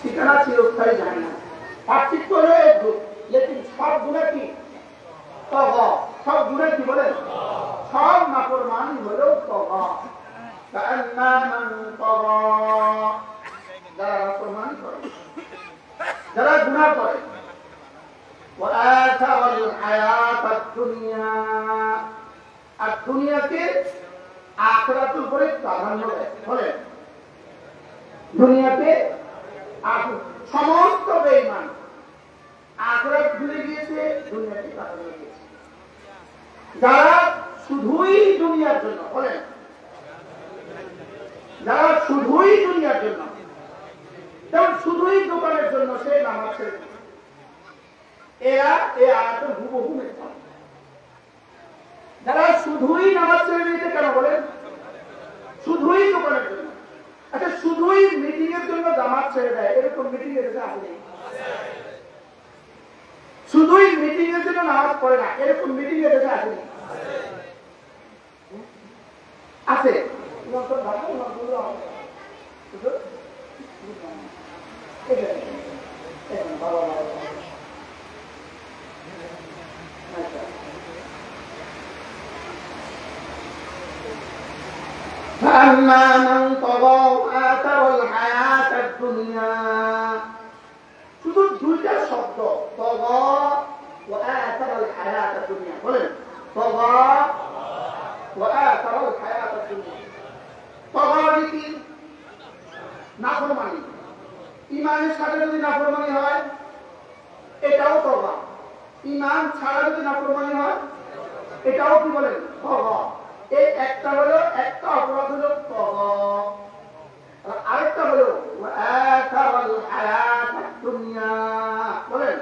ঠিকানা চিরস্থায়ী জাহান্নাম। পার্থক্য হলো একটু, লেকিন সব গুণে কি তগা, সব গুণে কি বলেন, সব নাফরমানি হলো তগা। যারা নাফরমানি করে, যারা গুনাহ করে, আর দুনিয়াকে আখিরাতের উপরে প্রাধান্য দেয়। বলে দুনিয়াকে সমস্ত বেঈমান আখিরাত ভুলে গিয়েছে, দুনিয়াকে প্রাধান্য দিয়েছে। যারা শুধুই দুনিয়ার জন্য, বলেন যারা শুধুই দুনিয়ার জন্য, যেমন শুধুই দোকানের জন্য সে নামাজ ছেড়ে দিয়েছে, এরা এই আয়াতের হুবহু মিথ্যা। যারা শুধুই নামাজ ছেড়ে দিয়েছে, কেন বলেন, শুধুই দোকানের জন্য। আচ্ছা, শুধুই মিটিং এর জন্য জামাত ছেড়ে দেয়, এরকম মিটিং এর দেশে আসেনি। শুধুই মিটিং এর জন্য নামাজ পড়ে না, এরকম মিটিং এর দেশে আসেনি। আছে فأما من طغى وآثر الحياة الدنيا, শুধু দুইটা শব্দ, طغى وآثر الحياة الدنيا, বলেন طغى وآثر الحياة الدنيا। طغى কি? নাফরমানি। ঈমানের সাথে যদি নাফরমানি হয় এটাও তগা, ঈমান ছাড়া যদি নাফরমানি হয় এটাও কি বলেন, তগা। এই একটা হলো, একটা অপরাধ হলো তগা, আরেকটা হলো আথারাল হায়াতাদ দুনিয়া, বলেন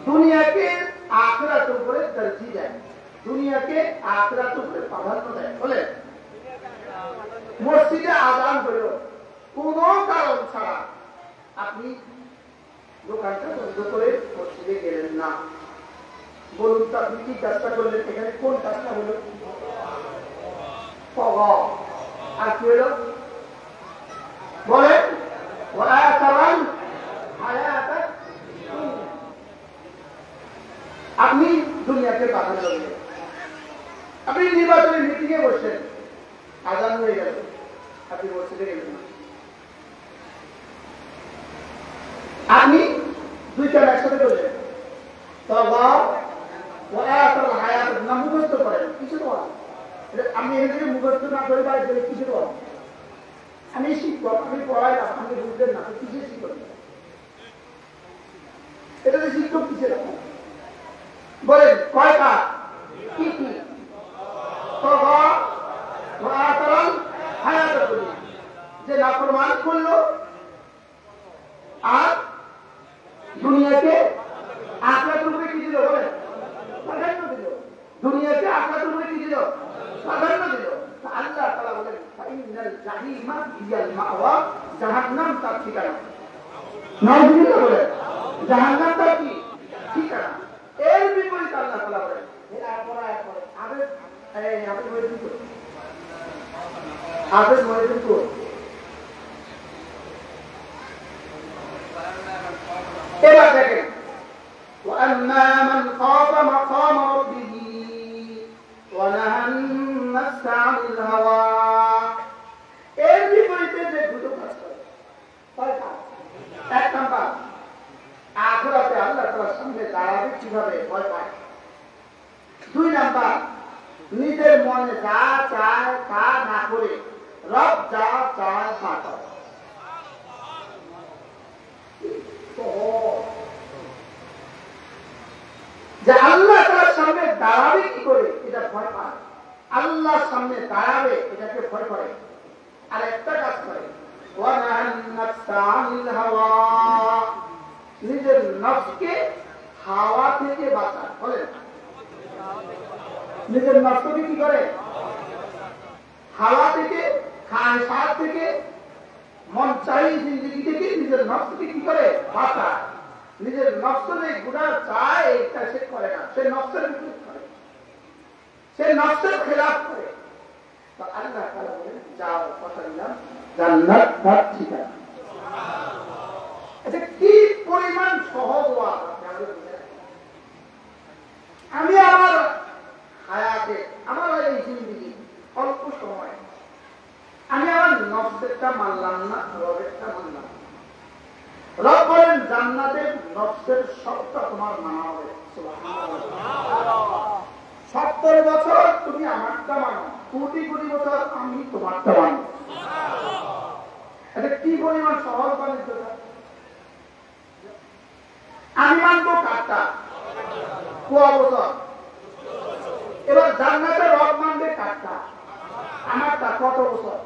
দুনিয়াকে আখিরাতের উপরে তরজিহ দেয়, দুনিয়াকে আখিরাতের উপরে প্রাধান্য দেয়। বলেন মসজিদে আযান হলো, কোন কারণ ছাড়া আপনি দোকানটা বন্ধ করে মসজিদে গেলেন না, বলুন তো আপনি কি কাজটা করলেন, এখানে কোন কাজটা হলো, তগা। আর কি হলো বলেন, আপনি দুনিয়াকে বাধা করলেন। আপনি নির্বাচনের মিটিং এ বসছেন, আযান হয়ে গেল, আপনি মসজিদে গেলেন না। আপনি দুইটা একসাথে করলেন, তগা ওয়াআতাল হায়াত না মুখস্থ করেন, কিছু তো আমি এখানে মুখস্থ না করে বাইরে গেলে কিছু তো, আমি শিক্ষক, আমি পড়াইলাম, আপনি বুঝলেন না, কিসের শিক্ষক? এটা তো শিক্ষক কিসের? বলেন কয় কাজ, কি কি? তগা ওয়াআতাল হায়াত দুনিয়া, যে নাফরমান করলো আর দুনিয়াকে আখিরাতের উপরে কি দিল, বলেন প্রাধান্য দিল, দুনিয়াকে আখিরাতের উপরে কি দিল, প্রাধান্য দিল। আল্লাহ তাআলা বলেন ফাইনাল জাহিমা হিয়াল মাওয়া, জাহান্নাম তার ঠিকানা। নাউযুবিল্লাহ, বলেন জাহান্নাম তার কি ঠিকানা। এর বিপরীতে আল্লাহ তাআলা বলেন, এর আয়াত পরে আবেদ মহিউদ্দিন কর, আবেদ মহিউদ্দিন কর, এবার দেখেন وأما من خاف مقام ربه ونهى النفس عن الهوى, এর বিপরীতে যে দুটো কাজ করে, কয় কাজ? এক নাম্বার, আখিরাতে আল্লাহ তাআলার সামনে দাঁড়াবে কিভাবে, ভয় পায়। দুই নাম্বার, নিজের মনে যা চায় তা না করে রব যা চায় তা করে। যে আল্লাহ তার সামনে দাঁড়াবে কি করে এটা ভয় পায়, আল্লাহর সামনে দাঁড়াবে এটাকে ভয় করে। আর একটা কাজ করে, নিজের নফসকে হাওয়া থেকে বাঁচায়। বলেন নিজের নফসকে কি করে, হাওয়া থেকে, খায়সাত থেকে, মন চাই জিন্দেগি থেকে নিজের নফসকে কি করে বাঁচায়। নিজের নফসে গুনাহ চায় এটা সে করে না, সে নফসের বিরুদ্ধে করে, সে নফসের খেলাফ করে। তো আল্লাহ তাআলা বলেন যাও কথা দিলাম জান্নাত তার ঠিকানা। এটা কি পরিমাণ সহজ ওয়াজ! আমি আমার হায়াতে, আমার এই জিন্দেগি অল্প সময় আমি আমার নফসেরটা মানলাম না, রবেরটা মানলাম। রব বলেন জান্নাতের নফসের সবটা তোমার মানা হবে। 70 বছর তুমি আমারটা মানো, কোটি কোটি বছর আমি তোমারটা মানো। এটা কি পরিমাণ সহজ বাণিজ্য! আমি মানবো কারটা? কোয়া বছর। এবার জান্নাতের রব মানবে কারটা? আমারটা কত বছর?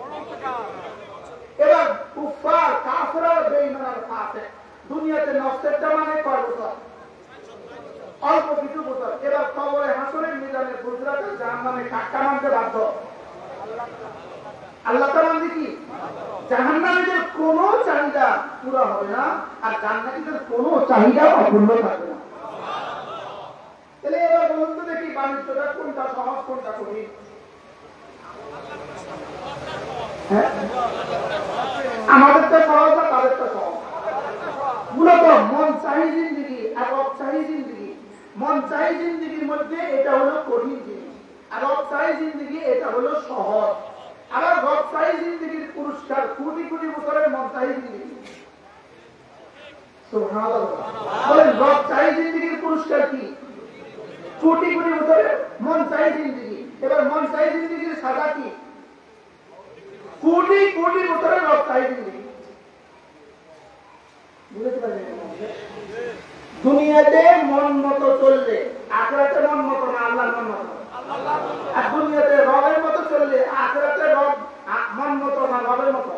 এবার কুফার কাফেররা বেঈমানের সাথে দুনিয়াতে নফসেরটা মানে কয় বছর? অল্প কিছু বছর। এবার কবরে হাসরের মিজানে গুজরাটের জাহান্নামে কাট্টা মানতে বাধ্য আল্লাহ তাআলা। মানে কি জাহান্নামীদের কোনো চাহিদা পুরো হবে না, আর জান্নাতীদের কোনো চাহিদা অপূর্ণ থাকবে না। তাহলে এবার বলুন তো দেখি বাণিজ্যটা কোনটা সহজ, কোনটা কঠিন? আমাদেরটা সহজ না তাদেরটা সহজ? মূলত মন চাহি জিন্দিগি আর রব চাহি জিন্দিগি। মন চাহি জিন্দিগির মধ্যে এটা হলো কঠিন জিনিস, আর রব চাহি জিন্দিগি এটা হলো সহজ। আবার রব চাহি জিন্দিগির পুরস্কার কোটি কোটি বছরের মন চাহি জিন্দিগি। বলেন রব চাহি জিন্দিগির পুরস্কার কি? কোটি কোটি বছরের মন চাহি জিন্দিগি। এবার মন চাহি জিন্দিগির সাজা কি? কোটি কোটি বছরের রব চাহি জিন্দিগি। বুঝতে পারলেন? দুনিয়াতে মন মতো চললে আখিরাতে মন মতো না, আল্লাহর মন মতো। আর দুনিয়াতে রবের মতো চললে আখিরাতে রব মন মতো না, রবের মতো,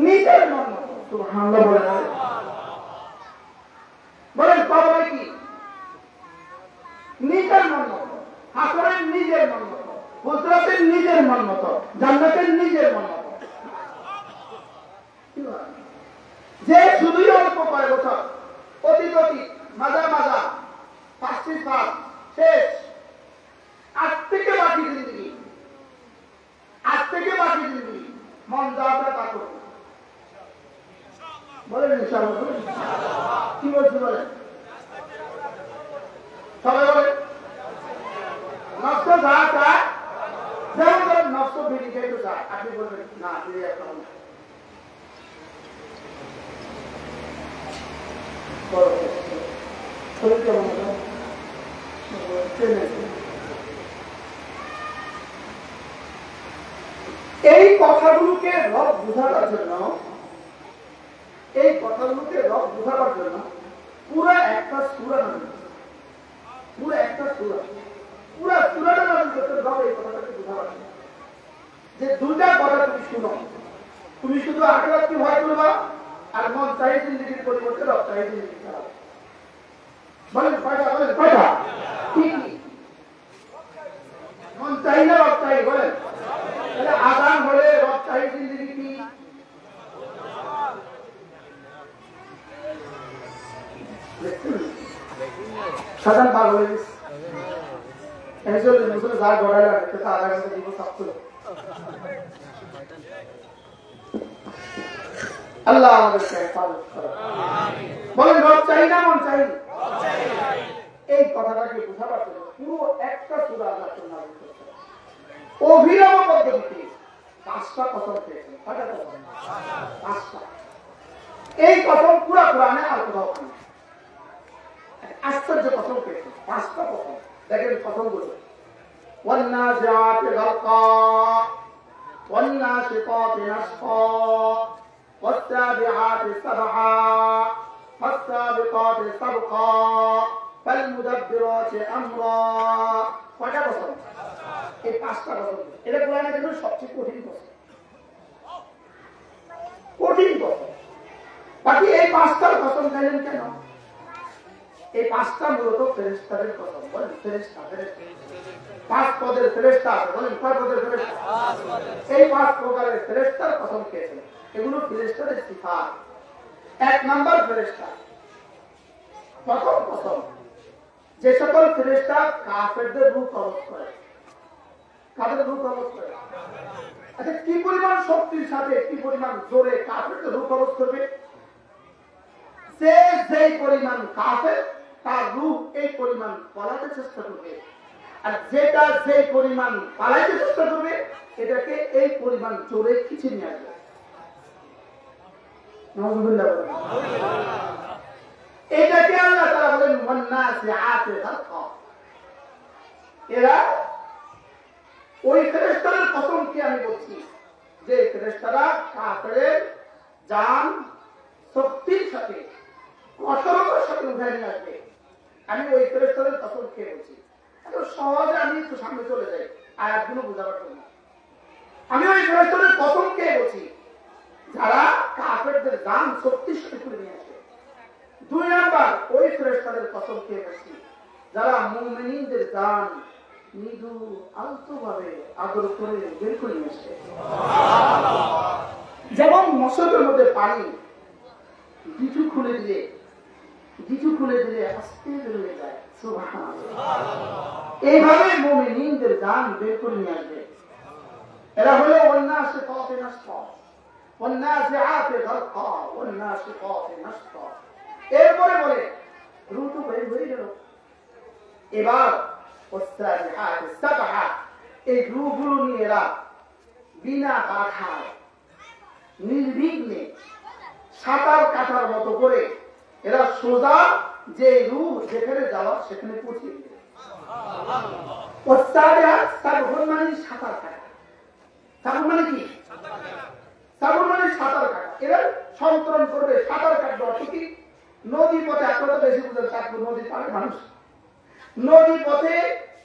নিজের মন মতো। সুবহানাল্লাহ বলেন। বলেন কবরে কি? নিজের মন মতো। হাসরের নিজের মন মতো, হুজরাতের নিজের মন মতো, জান্নাতের নিজের মন মতো। যে শুধুই অল্প কয়েক বছর, অতীত অতীত, মাজা মাজা, ফাঁসি ফাঁস শেষ, আজ থেকে বাকি জিন্দগি, আজ থেকে বাকি জিন্দগি মন যাওয়াটা তা করবে। বলেন ইনশাআল্লাহ। কি বলছি বলেন? সবাই বলেন নফস যা চায়, যেমন ধরেন নফস বিড়ি খেতে চায়, আপনি বলবেন না বিড়ি এখন এই কথাগুলোকে রব বুঝাবার জন্য, এই কথাগুলোকে রব বুঝাবার জন্য পুরো একটা সূরা নাজিল করেছেন। পুরো একটা সূরা, পুরো সূরাটা নাজিল করেছেন রব এই কথাটাকে বুঝাবার জন্য যে দুইটা কথা তুমি শুনো, তুমি শুধু আখিরাতকে ভয় করবা আর মন চাই জিন্দেগির পরিবর্তে রব চাই জিন্দেগি চালাবে। বলেন কয়টা? বলেন কয়টা? কি কি মন চাই না রব চাই? বলেন। তাহলে আযান হলে রব চাই জিন্দেগি কি? সাধারণ পাগ হয়ে গেছে। যা গড়াই লাগে তা আধা ঘন্টা দিব থাকতো। আল্লাহ আমাদেরকে হেফাজত করুন। বলেন রব চাই না মন চাই? এই কথাটাকে বোঝাবার জন্য পুরো একটা সূরা আল্লাহ নাযিল করেছেন। অভিনব পদ্ধতিতে 5টা কসম পেয়েছেন। কয়টা কসম? 5টা। এই কসম পুরো কোরআনে আর কোথাও নেই। আশ্চর্য কসম পেয়েছেন, 5টা কসম। দেখেন কসমগুলো: ওয়ান্নাজিআতি গারকা, ওয়ান্নাশিতাতি নাশতা, ওয়াত্তাবিআতি সাবহা, ফাসসাবিকাতি সাবকা, ফালমুদাব্বিরাতি আমরা। কয়টা কসম? এই 5টা কসম। এটা কোরআনের জন্য সবচেয়ে কঠিন কসম, কঠিন কসম। বাকি এই 5টার কসম জানেন কেন? এই 5টা মূলত ফেরেশতাদের কসম। বলেন ফেরেশতা, ফেরেশতা 5 পদের ফেরেশতা আছে। বলেন কয় পদের ফেরেশতা? 5 পদের। এই 5 প্রকারের ফেরেশতার কসম খেয়েছেন। এগুলো ফেরেশতাদের সিফাত। 1 নাম্বার ফেরেশতা, প্রথম কসম, যে সকল ফেরেশতা কাফেরদের রূহ কবজ করে। কাদের রূহ কবজ করে? আচ্ছা, কি পরিমাণ শক্তির সাথে কি পরিমাণ জোরে কাফেরকে রূহ কবজ করবে? সে যেই পরিমাণ কাফের তার রূহ এই পরিমাণ পালাতে চেষ্টা করবে, আর যেটা যেই পরিমাণ পালাইতে চেষ্টা করবে এটাকে এই পরিমাণ জোরে খিচে নিয়ে আসবে। এটাকে আল্লাহ তাআলা বলেন ওয়ান্নাসিআতি গারকা। এরা ওই ফেরেশতাদের কসমকে আমি বলছি যে ফেরেশতারা কাফেরের জান শক্তির সাথে অসরতার সাথে উঠায় নিয়ে আসবে। আমি ওই ফেরেশতাদের কসম খেয়ে বলছি, এত সহজে আমি একটু সামনে চলে যাই আয়াতগুলো বোঝাবার জন্য। আমি ওই ফেরেশতাদের কসম খেয়ে বলছি যারা কাফেরদের জান শক্তির সাথে তুলে নিয়ে আসে। 2 নাম্বার, ওই ফেরেশতাদের কসম খেয়ে বলছি যারা মুমিনদের জান মৃদু আলতো ভাবে আদর করে বের করে নিয়ে আসে। যেমন মশকের মধ্যে পানি গিচু খুলে দিলে আস্তে বেরিয়ে যায়, এইভাবে মুমিনদের জান বের করে নিয়ে আসবে। এরা হলো ওয়ান্নাসিআতি নাশতা, ওয়ান্নাজিআতি গারকা, ওয়ান্নাশিতাতি নাশতা। এরপরে বলে রূহ তো বের হয়ে গেল, এবার ওয়াসসাবিহাতি সাবহা, এই রূহগুলো নিয়ে এরা বিনা বাধায় নির্বিঘ্নে সাঁতার কাটার মতো করে এরা সোজা যে রূহ যেখানে যাওয়া সেখানে পৌঁছে দিবে। সাগর মানে সাঁতার কাটা। সাগর মানে কি? সাগর মানে সাঁতার কাটা। এরা সন্তরণ করবে, সাঁতার কাটবে। অর্থ কি? নদী পথে, আপনারা তো বেশি বুঝেন, থাকবে নদী পারে মানুষ, নদী পথে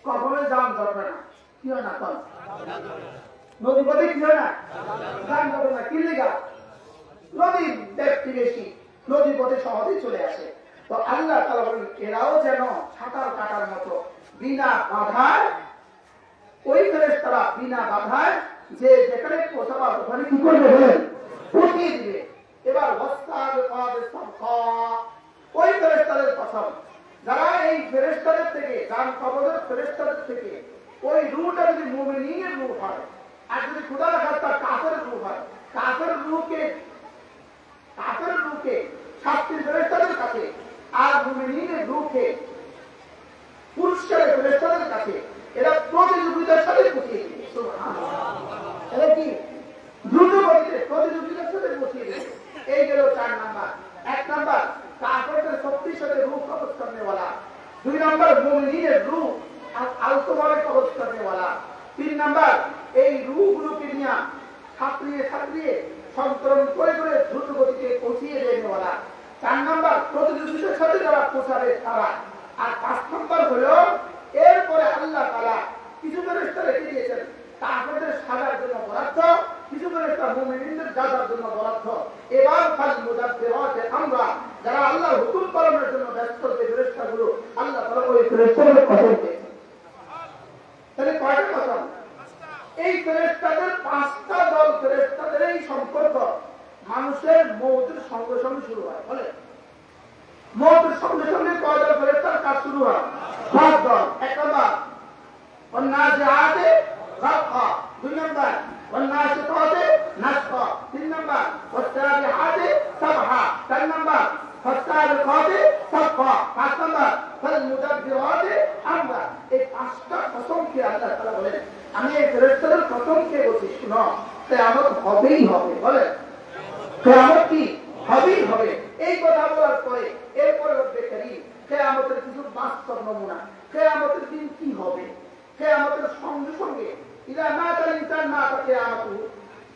কখনো যান ধরবে না। কি হয় না? নদী পথে কি হয় না? যান ধরবে না। কি লেগা? নদীর ব্যাপ্তি বেশি, নদী পথে সহজেই চলে আসে। তো আল্লাহ তাআলা বলেন এরাও যেন সাঁতার কাটার মতো বিনা বাধায়, ওই ফেরেশতারা বিনা বাধায় যে যেখানে পৌঁছাবার ওখানে কি করবে বলেন? পৌঁছিয়ে দিবে। এবার ওই ফেরেশতাদের কসম যারা এই ফেরেশতাদের থেকে, জান কবজের ফেরেশতাদের থেকে ওই রূহটা যদি মুমিনের রূহ হয়, আর যদি খোদা না খাস্তা কাফের রূহ হয়, কাফের রূহকে শাস্তির ফেরেশতাদের কাছে, আর মুমিনের রূহকে পুরস্কারের ফেরেশতাদের কাছে এরা প্রতিযোগিতার সাথে পৌঁছিয়ে দিবে। সুবহানাল্লাহ। এরা কি দ্রুত গতিতে প্রতিযোগিতার সাথে পৌঁছিয়ে দিবে। এই গেল 4 নাম্বার। 1 নাম্বার কাফেরদের শক্তির সাথে রূহ কবজ করনে वाला, 2 নাম্বার মুমিনের রূহ আলতোভাবে কবজ করনে वाला, 3 নাম্বার এই রূহগুলোকে নিয়ে ছাত্রিয়ে সন্তরণ করে দ্রুত গতিতে পৌঁছিয়ে দেওয়া वाला, 4 নাম্বার প্রতিযোগিতার সাথে যারা পৌঁছাবে তারা, আর 5 নাম্বার হলো এরপরে আল্লাহ তাআলা কিছু ফেরেশতা রেখে দিয়েছেন কাফেরদের সাজার জন্য বরাদ্দ, কিছু ফেরেশতা মুমিনদের যাজার জন্য বরাদ্দ। এবার ফাল মুদাব্বিরাতে আমরা যারা আল্লাহর হুকুম পালনের জন্য ব্যস্ত যে ফেরেশতাগুলো, আল্লাহ তাআলা ওই ফেরেশতাদের কসম দিয়েছেন। তাহলে কয়টা কসম? এই ফেরেশতাদের 5টা দল ফেরেশতাদের এই সম্পর্ক মানুষের মওতের সঙ্গে সঙ্গে শুরু হয়। বলে মওতের সঙ্গে সঙ্গে কয় দল ফেরেশতার কাজ শুরু হয়? 5 দল। 1 নাম্বার ওয়ান্নাজিআতি গারকা, 2 নাম্বার ওয়ান্নাশিতাতি নাশতা, 3 নাম্বার ওয়াসসাবিহাতি সাবহা, 4 নাম্বার ফাসসাবিকাতি সাবকা, 5 নাম্বার ফাল মুদাব্বিরাতি আমরা। এই 5টা কসমকে আল্লাহ তাআলা বলেন আমি এই ফেরেশতাদের কসমকে বলছি, শুনো কিয়ামত হবেই হবে। বলে কিয়ামত কি হবেই হবে। এই কথা বলার পরে এরপরে রব্বে কারীম কিয়ামতের কিছু বাস্তব নমুনা, কিয়ামতের দিন কি হবে, কিয়ামতের সঙ্গে সঙ্গে ইদা মাতাল ইনসান মাতা কিয়ামতু,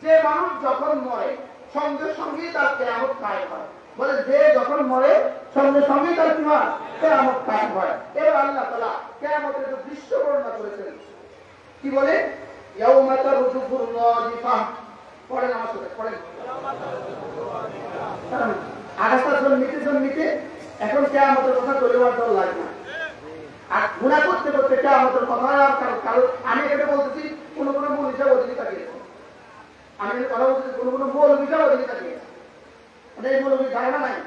যে মানুষ যখন মরে সঙ্গে সঙ্গে তার কিয়ামত কায়েম হয়। বলে যে যখন মরে সঙ্গে সঙ্গে তার কি হয়? কিয়ামত কায়েম হয়। এবার আল্লাহ তাআলা কিয়ামতের যে দৃশ্য বর্ণনা করেছেন, কি বলে? ইয়াউমা তারজুফুর রাজিফা। পড়েন আমার সাথে, পড়েন। আকাশটা জন্মিতে এখন কিয়ামতের কথা বলবার দল লাগে না। আর গুনাহ করতে করতে কিয়ামতের কথা আর কারো আমি এটা বলতেছি, কোন মৌলবী ওদিকে তাকিয়েছে। আমি কথা বলতেছি, কোন মৌলবী ওদিকে তাকিয়েছে। এই মৌলবী ধারণা নাই,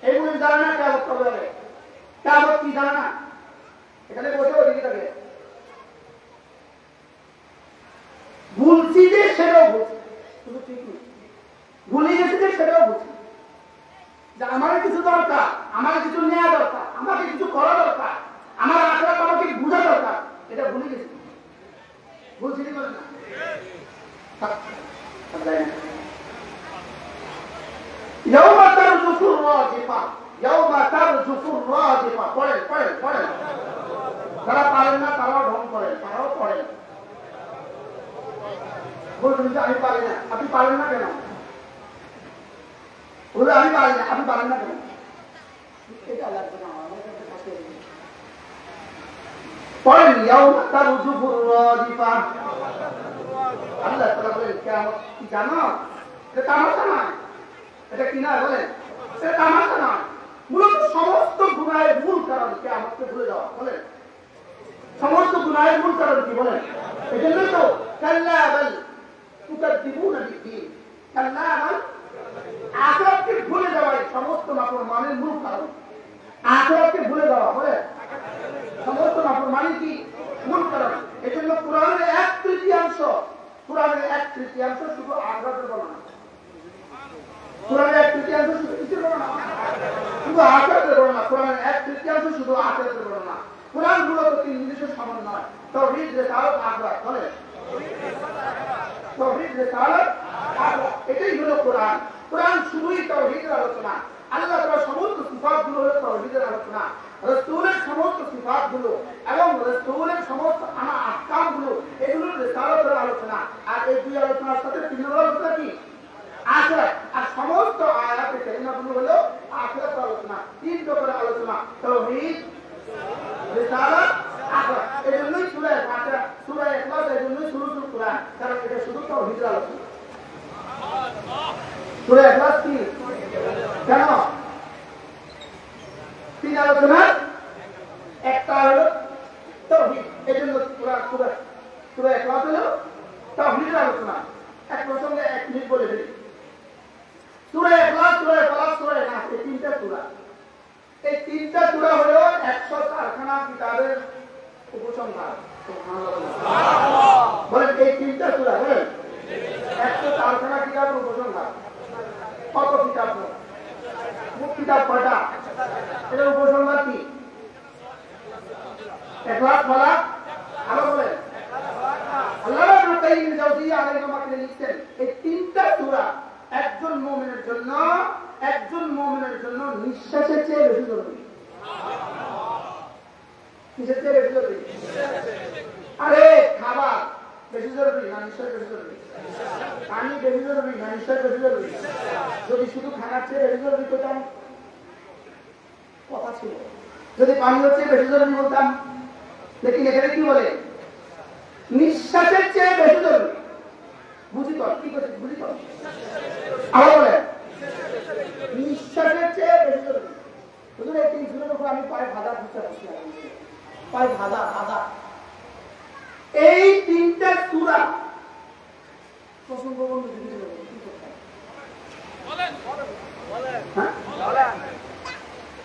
এই মৌলবী জানে না কিয়ামত কবে হবে, কিয়ামত কি জানে না, এখানে বসে ওদিকে তাকিয়ে। ভুলছি যে সেটাও বুঝি, শুধু ঠিক নেই, ভুলে গেছি যে সেটাও বুঝি, যে আমার কিছু দরকার, আমার কিছু নেওয়া দরকার, আমাকে কিছু করা দরকার, আমার আখেরাত আমাকে বোঝা দরকার, এটা ভুলে গেছি। বলছি না ইয়াউমা তারজুফুর রাজিফা, ইয়াউমা তারজুফুর রাজিফা। পড়েন পড়েন পড়েন, যারা পারেন না তারাও ঢং করেন, তারাও পড়েন। বলবেন যে আমি পারি না, আপনি পারেন না কেন? বলে আমি পারি না, আপনি পারেন না কেন? এটা লাগবে না, আমার কাছে থাকে। পড়েন ইয়াউমা তারজুফুর রাজিফা। আল্লাহ তাআলা বলেন কিয়ামত কি জানো? এটা তামাশা নয়, এটা কি না বলেন, এটা তামাশা নয়। মূলত সমস্ত গুনাহের মূল কারণ কিয়ামতকে ভুলে যাওয়া। বলেন সমস্ত গুনাহের মূল কারণ কি বলেন? এজন্যই তো কাল্লা বাল তুকাদ্দিবুনা বিদ্দীন, কাল্লা বাল, আখিরাতকে ভুলে যাওয়াই সমস্ত নাফরমানির মূল কারণ। আখিরাতকে ভুলে যাওয়া বলেন সমস্ত নাফরমানির কি মূল কারণ। এজন্য কোরআনের 1/3 কোরআনের 1/3 শুধু আখিরাতের বর্ণনা। কোরআনের 1/3 শুধু কিসের বর্ণনা? শুধু আখিরাতের বর্ণনা। কোরআনের 1/3 শুধু আখিরাতের বর্ণনা। কোরআন মূলত 3 জিনিসের সমন্বয়, তাওহীদ, রিসালাত, আখিরাত। বলে তাওহীদ, রিসালাত, আখিরাত, এটাই হলো কোরআন। কোরআন শুধুই তাওহীদের আলোচনা। আল্লাহ তাআলার সমস্ত সিফাতগুলো হলো তাওহীদের আলোচনা। রাসূলের সমস্ত সিফাতগুলো এবং রাসূলের সমস্ত আহকামগুলো এগুলো রিসালাতের আলোচনা। আর এই দুই আলোচনার সাথে 3 নম্বর আলোচনা কি? আখিরাত। আর সমস্ত আয়াতে কারিমাগুলো হলো আখিরাতের আলোচনা। 3 প্রকারের আলোচনা, তাওহীদ, রিসালাত, আখিরাত। এজন্যই সূরা ফাতিহা, সূরা ইখলাস এজন্যই সূরাতুল কুরআন, কারণ এটা শুধু তাওহীদের আলোচনা। সূরা ইখলাস কি কেন? 3 আলোচনা, একটা হলো তাওহীদ। এজন্য সূরা ইখলাস হলো তাওহীদের আলোচনা। এক প্রসঙ্গে 1 মিনিট বলে ফেলি। সূরা ইখলাস, সূরা ফালাক, সূরা নাস, এই 3টা সূরা। এই 3টা সূরা হলো 104 খানা কিতাবের উপসংহার। সুবহানাল্লাহ বলেন, এই 3টা সূরা বলেন 104 খানা কিতাবের উপসংহার। কত কিতাব? কিতাব কয়টা? এর উপসংহার কি? ইখলাস, ফালাক, আরো বলেন। আল্লামা ইবনে কাইয়িম জাওজিয়া আলাইহিস রহমাতুল্লাহ লিখছেন, এই 3টা সূরা একজন মুমিনের জন্য নিঃশ্বাসের চেয়ে বেশি জরুরি। কিসের চেয়ে বেশি জরুরি? আরে খাবার বেশি জরুরি না নিঃশ্বাস বেশি জরুরি? পানি বেশি জরুরি না নিঃশ্বাস বেশি জরুরি? যদি শুধু খানার চেয়ে বেশি জরুরি করতাম কথা ছিল, যদি পানি হচ্ছে বেশি জরুরি বলতাম। লেকিন এখানে কি বলে? নিঃশ্বাসের চেয়ে বেশি জরুরি। বুঝি তো কি করছে? বুঝি তো আবার বলে নিঃশ্বাসের চেয়ে বেশি জরুরি। বুঝলেন, এই 3 সূরার উপর আমি পায়ে ভাদা বুঝতে পারছি, পায়ে ভাদা ভাদা। এই 3টা সূরা প্রসঙ্গ বন্ধু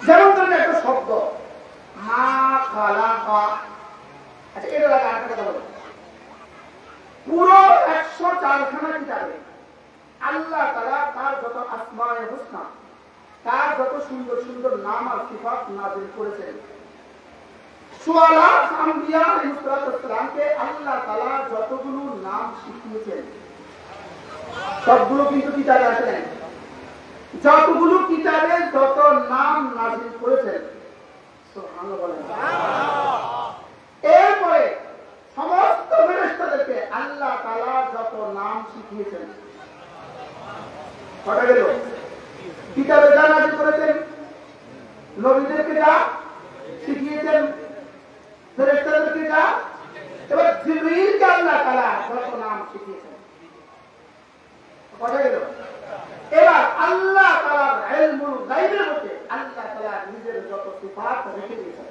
যেমন ধরেন একটা শব্দ মা খালাকা, আচ্ছা এটা লাগে আরেকটা কথা বলো। পুরো 104 খানা কিতাবে আল্লাহ তাআলা তার যত আসমায়ে হুসনা, তার যত সুন্দর সুন্দর নাম আর সিফাত নাযিল করেছেন, সুআলাত আম্বিয়া আলাইহিস সালামকে আল্লাহ তাআলা যতগুলো নাম শিখিয়েছেন সবগুলো কিন্তু কিতাবে আছে না। যতগুলো কিতাবে যত নাম নাযিল করেছেন, সুবহানাল্লাহ। এরপরে সমস্ত ফেরেশতাদেরকে আল্লাহ তাআলা যত নাম শিখিয়েছেন, কটা গেল? কিতাবে যা নাযিল করেছেন, নবীদেরকে যা শিখিয়েছেন, ফেরেশতাদেরকে যা, এবার জিবরীলকে আল্লাহ তাআলা যত নাম শিখিয়েছেন, কটা গেল? এবার আল্লাহ তাআলার ইলমুল গায়বের মধ্যে আল্লাহ তাআলা নিজের যত সিফাত রেখে দিয়েছেন,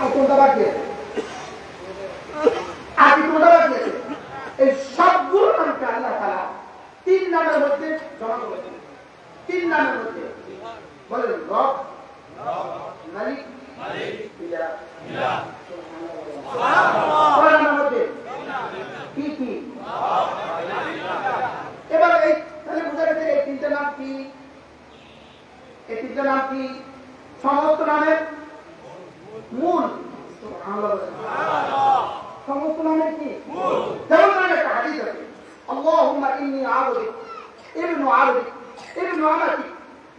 আর কোনটা বাকি আছে? আর কি কোনটা বাকি আছে? এই সবগুলো নামকে আল্লাহ তাআলা 3 নামের মধ্যে জমা করেছেন। 3 নামের মধ্যে বলেন রব, মালিক, ইলাহ। কি? এবার এই তাহলে বোঝা গেছে এই তিনটা নাম কি? এই তিনটা নাম কি? সমস্ত নামের মূল। সমস্ত নামের কি? যেমন একটা হাদিস আছে, আল্লাহুম্মা ইন্নী আবদুক ইবনু আবদিক ইবনু আমাতিক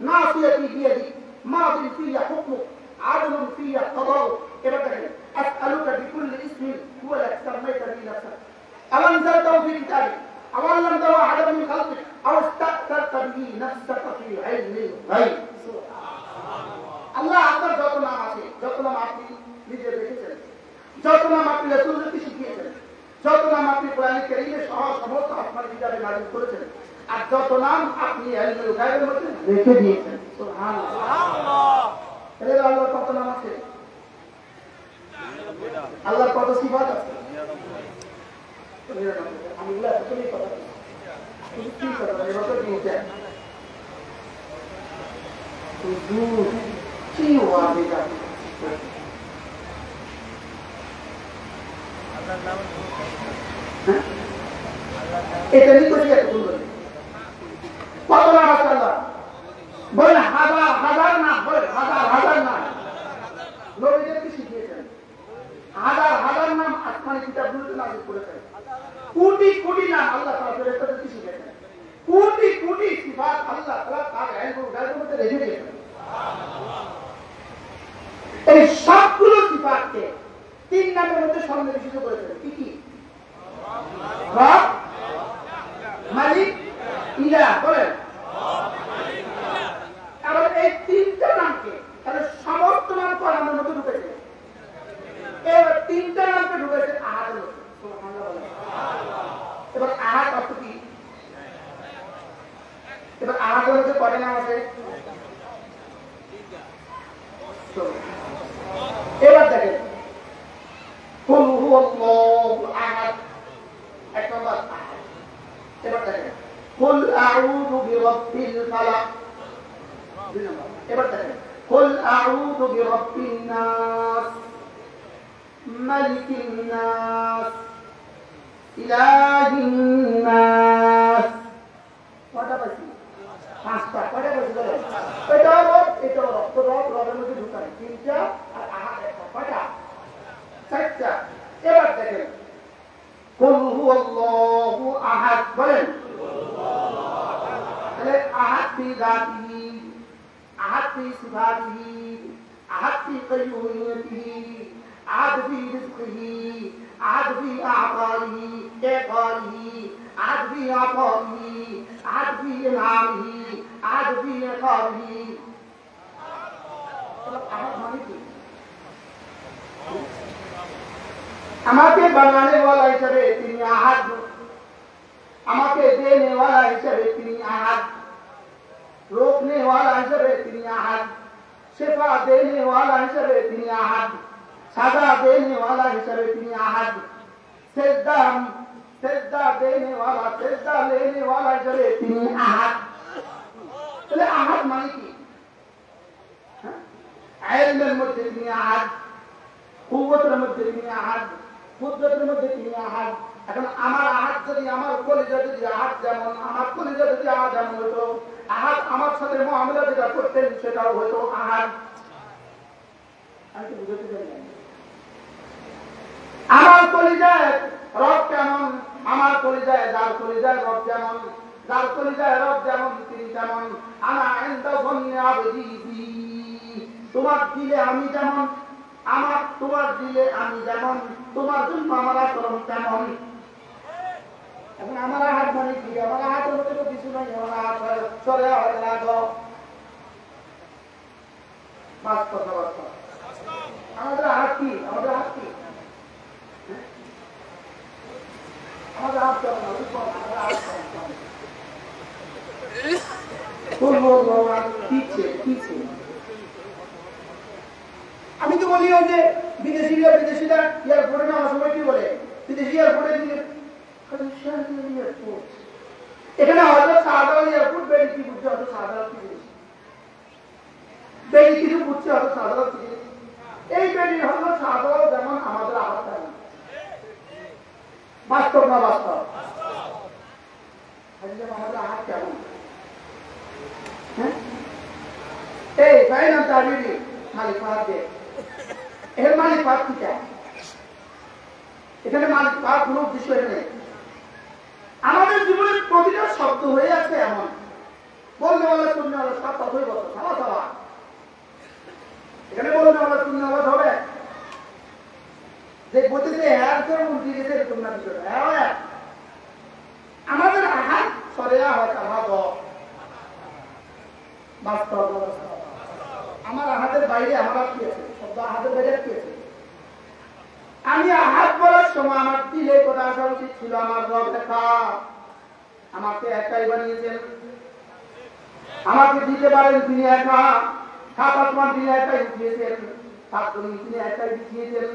নাসিয়াতি বিয়াদিক মাদিন ফিয়া হুকমুক আদলুন ফিয়া কদাউক। এবার দেখেন, আসআলুকা বিকুল্লি ইসমিন হুয়া লাক সাম্মাইতা বিহি নাফসাক আও আনজালতাহু ফি কিতাবিক আও আল্লামতাহু আহাদান মিন খালকিক আও ইসতা'সারতা বিহি নাফসাকা ফি ইলমিল গায়ব। আল্লাহ আপনার যত নাম আছে, যত নাম আপনি নিজে দেখেছেন, যত নাম আপনি রাসূলকে শিখিয়েছেন, যত নাম আপনি কোরআনে কারীমে সহ সমস্ত আপনার কিতাবে নাযিল করেছেন, আর যত নাম আপনি ইলমুল গায়বের মধ্যে রেখে দিয়েছেন। সুবহানাল্লাহ, সুবহানাল্লাহ। এর আল্লাহর কত নাম আছে? আল্লাহর কত সিফাত আছে? আমি বলে এতটুকুই কথা তুমি কি করবে? এবার তো কি চাই হুজুর কি ওয়াদে যাবে? এটা নিয়ে কোথায় এত ভুল করে? কত নাম আছে আল্লাহ? বলেন হাজার হাজার নাম, বলেন হাজার হাজার নাম নবীদেরকে শিখিয়েছেন, হাজার হাজার নাম আসমানি কিতাবগুলোতে নাযিল করেছেন, কোটি কোটি নাম আল্লাহ তাআলা ফেরেশতাদেরকে শিখিয়েছেন, কোটি কোটি সিফাত আল্লাহ তাআলা তার ইলমুল গায়বের মধ্যে রেখে দিয়েছেন। এই সবগুলো সিফাতকে তিন নামের মধ্যে সন্নিবেশিত করেছেন। কি কি? রব, মালিক, ইলাহ। বলেন এবার এই তিনটা নামকে তাহলে সমস্ত নাম কোরআনের মধ্যে ঢুকেছে। এবার তিনটা নামকে ঢুকেছে আহাদের মধ্যে। এবার আহাদ অর্থ কি? এবার আহাদের মধ্যে কয়টা নাম আছে? এবার দেখেন, কুল হুয়াল্লাহু আহাদ, এক নম্বর আহাদ। এবার দেখেন, কুল আউযু বিরাব্বিল ফালাক, দুই নম্বর। এবার দেখেন, কুল আউযু বিরাব্বিন নাস মালিকিন নাস ইলাহিন নাস। কয়টা পাইছি? পাঁচটা। কয়টা পাইছি বলেন? এটাও রব, এটাও রব। তো রব রবের মধ্যে ঢুকান তিনটা, আর আহাদ একটা। কয়টা? চারটা। এবার দেখেন, কুল হুয়াল্লাহু আহাদ। বলেন তাহলে আহাদ ফি যাতিহি, আহাদ ফি সিফাতিহি, আহাদ ফি কাইয়ুমিয়্যতিহি, আহাদ ফি রিজকিহি, আহাদ ফি আ'তাইহি ইকালিহি, আহাদ ফি আতাইহি, আহাদ ফি ইনআমিহি, আহাদ ফি ইকালিহি। আহাদ মানে কি? আমাকে বানাने वाला हिसाবে তিনি আহাদ, আমাকে देने वाला हिसाবে তিনি আহাদ, रोकने वाला हिसाবে তিনি आहाद, शिफा देने वाला हिसाবে তিনি आहाद, सजा देने वाला हिसाবে তিনি आहाद, सजदा देने वाला, सजदा लेने वाला हिसाবে তিনি आहाद। তাহলে আহাদ মানে কি? ইলমের মধ্যে তিনি আহাদ, কুওয়াতের মধ্যে তিনি আহাদ, কুদরতের মধ্যে তিনি আহাদ। এখন আমার আহাদ যদি, আমার কলিজা যদি আহাদ যেমন, আমার কলিজা যদি আহাদ যেমন হতো, আহাদ আমার সাথে মুআমালা যেটা করতেন সেটাও হতো আহাদ। আমি তো বুঝতে পারি না। আমার কলিজায় রব কেমন, আমার কলিজায় যার কলিজায় রব যেমন, যার কলিজায় রব যেমন তিনি তেমন। আনা ইনদা যন্নি আবদি বি, তোমার দিলে আমি যেমন, আমার তোমার দিলে আমি যেমন, তোমার জন্য আমার আচরণ তেমন। এখন আমার হাত মানে কি? আমার হাতের মধ্যে তো কিছু নাই, আমার হাত সরে কথাবার্তা। আমাদের হাত কি? আমাদের হাত কি? আমাদের হাত কেমন? আমি তো বলি যে বিদেশিরা এয়ারপোর্টে নামার সময় কি বলে? বিদেশি এয়ারপোর্টে এখানে হয়তো শাহজালাল এয়ারপোর্ট বেড়ি কি বুঝছে, হয়তো শাহজালাল কি জিনিস, বেড়ি কিছু বুঝছে, হয়তো শাহজালাল কি জিনিস। এই বেড়ি হলো শাহজালাল যেমন আমাদের আহাদ তেমন। বাস্তব না বাস্তব? আমাদের আহাত কেমন? হ্যাঁ, এই ফাইনাল তাবিরি মালিক ফাহাদ দে, এর মালিক ফাহাদ কি চায়? এখানে মালিক ফাহাদ কোনো উদ্দেশ্য নেই। আমাদের জীবনের প্রতিটা শব্দ হয়ে আছে এমন বলতে বলে শূন্য হলো সব কথাই বলতো সবা সবা। এখানে বলতে বলে শূন্য হলো হবে যে গতিতে হ্যাঁ উল্টি গেছে এরকম না বিষয়টা। হ্যাঁ, আমাদের আহাত সরে হয় আমার বাস্তব অবস্থা। আমার আহাতের বাইরে আমার কি আছে? শব্দ আহাতের বাইরে কি আছে? আমি আহাত বলার সময় আমার দিলে কথা আসা উচিত ছিল আমার রব লেখা। আমাকে একাই বানিয়েছেন, আমাকে দিতে পারেন তিনি একা। সাত আসমান তিনি একাই উঠিয়েছেন, সাত জমি তিনি একাই বিছিয়েছেন,